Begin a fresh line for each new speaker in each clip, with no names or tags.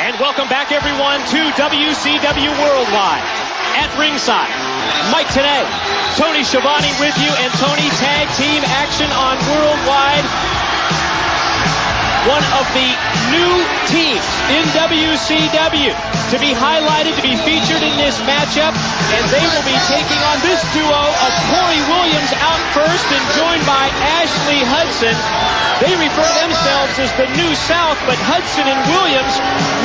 And welcome back, everyone, to WCW Worldwide. At ringside, Mike Tenay, Tony Schiavone with you, and Tony, tag team action on Worldwide. One of the new teams in WCW to be highlighted, to be featured in this matchup, and they will be taking on this duo of Corey Williams out first and joined by Ashley Hudson. They refer to themselves as the New South, but Hudson and Williams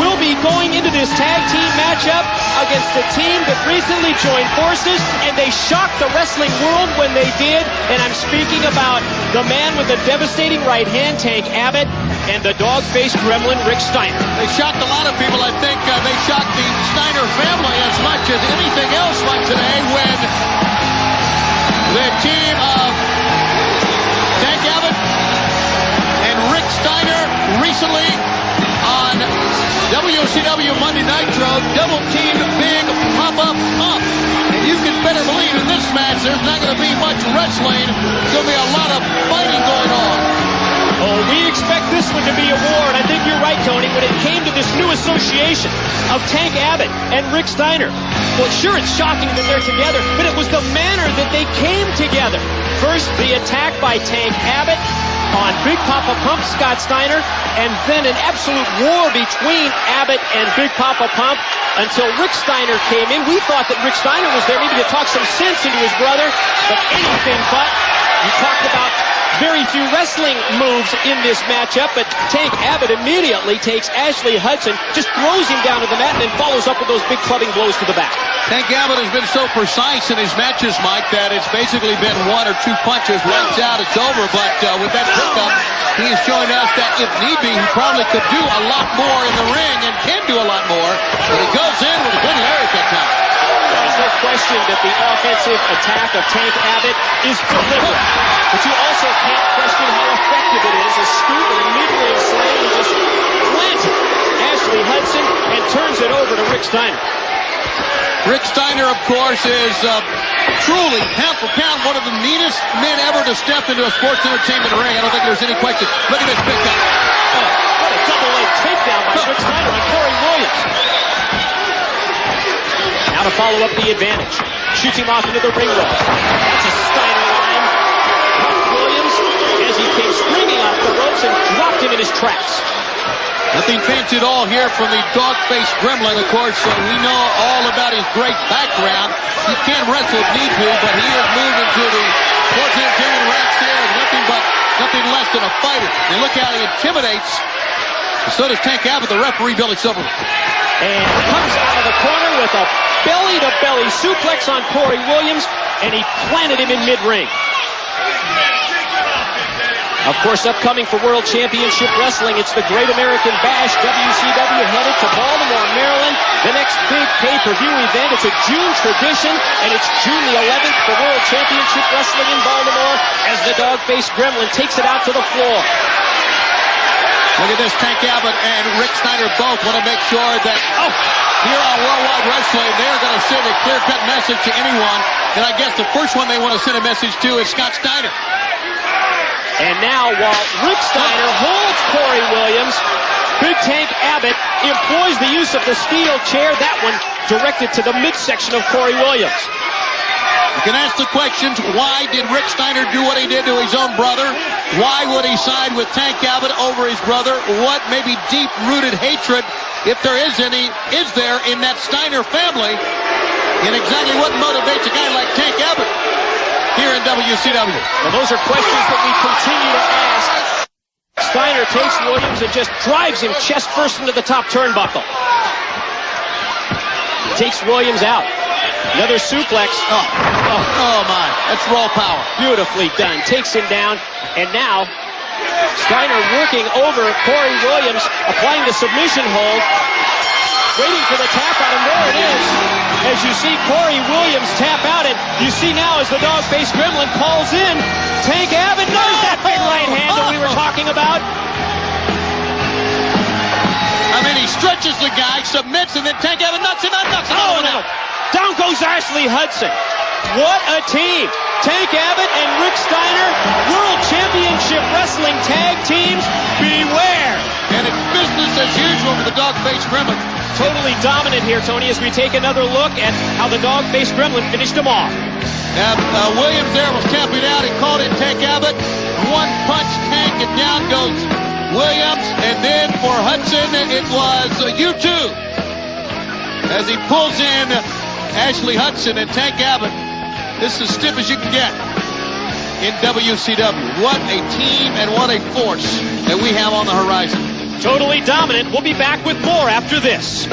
will be going into this tag team matchup against a team that recently joined forces, and they shocked the wrestling world when they did. And I'm speaking about the man with the devastating right hand, Tank Abbott, and the dog-faced gremlin, Rick Steiner.
They shocked a lot of people. I think they shocked the Steiner family as much as anything else like today when the team of Tank Abbott and Rick Steiner recently on WCW Monday Nitro double-teamed Big Papa Pump. And you can better believe in this match there's not going to be much wrestling. There's going to be a lot of fighting going on.
Oh, we expect this one to be a war, and I think you're right, Tony, when it came to this new association of Tank Abbott and Rick Steiner. Well, sure, it's shocking that they're together, but it was the manner that they came together. First, the attack by Tank Abbott on Big Papa Pump, Scott Steiner, and then an absolute war between Abbott and Big Papa Pump until Rick Steiner came in. We thought that Rick Steiner was there maybe to talk some sense into his brother, but anything but. You talked about very few wrestling moves in this matchup, but Tank Abbott immediately takes Ashley Hudson, just throws him down to the mat, and then follows up with those big clubbing blows to the back.
Tank Abbott has been so precise in his matches, Mike, that it's basically been one or two punches, lights out, it's over. But with that pickup, he is showing us that if need be, he probably could do a lot more in the ring and can do a lot more. But he goes in with a good lariat that time.
There's no question that the offensive attack of Tank Abbott is deliberate. But you also can't question how effective it is. A scoop and a mid-range slam and just planted Ashley Hudson and turns it over to Rick Steiner.
Rick Steiner, of course, is truly, pound for pound, one of the meanest men ever to step into a sports entertainment ring. I don't think there's any question. Look at this pickup.
Oh, what a double-leg takedown by Rick Steiner on Corey Williams. Now to follow up the advantage. Shoots him off into the ring rope. That's a Steiner line. Williams, as he came screaming off the ropes and dropped him in his tracks.
Nothing fancy at all here from the dog-faced gremlin. Of course, we know all about his great background. He can wrestle if need be, but he has moved into the sports entertainment ranks here and nothing less than a fighter. And look how he intimidates. So does Tank Abbott, the referee, Billy Silverman.
And comes out of the corner with a belly-to-belly suplex on Corey Williams, and he planted him in mid-ring. Of course, upcoming for World Championship Wrestling, it's the Great American Bash. WCW headed to Baltimore, Maryland. The next big pay-per-view event. It's a June tradition, and it's June the 11th for World Championship Wrestling in Baltimore as the dog-faced gremlin takes it out to the floor.
Look at this, Tank Abbott and Rick Steiner both want to make sure that here on Worldwide Wrestling, they're going to send a clear-cut message to anyone. And I guess the first one they want to send a message to is Scott Steiner.
And now, while Rick Steiner holds Corey Williams, Big Tank Abbott employs the use of the steel chair, that one directed to the midsection of Corey Williams.
You can ask the questions, why did Rick Steiner do what he did to his own brother? Why would he side with Tank Abbott over his brother? What maybe deep-rooted hatred, if there is any, is there in that Steiner family? And exactly what motivates a guy like Tank Abbott here in WCW?
Well, those are questions that we continue to ask. Steiner takes Williams and just drives him chest first into the top turnbuckle. He takes Williams out. Another suplex.
Oh my, that's raw power.
Beautifully done. Takes him down. And now, Steiner working over Corey Williams, applying the submission hold. Waiting for the tap out, and there it is. As you see Corey Williams tap out, and you see now as the dog-faced gremlin calls in, Tank Abbott knows that big right hand that we were talking about.
I mean, he stretches the guy, submits, and then Tank Abbott knocks him out,
Oh, no. Down goes Ashley Hudson. What a team. Tank Abbott and Rick Steiner, World Championship Wrestling Tag Teams, beware.
And it's business as usual for the dog-faced Gremlin.
Totally dominant here, Tony, as we take another look at how the dog-faced Gremlin finished him off.
Williams there was tapping out. He called in Tank Abbott. One punch, Tank, and down goes Williams. And then for Hudson, it was U2. As he pulls in Ashley Hudson and Tank Abbott. This is as stiff as you can get in WCW. What a team and what a force that we have on the horizon.
Totally dominant. We'll be back with more after this.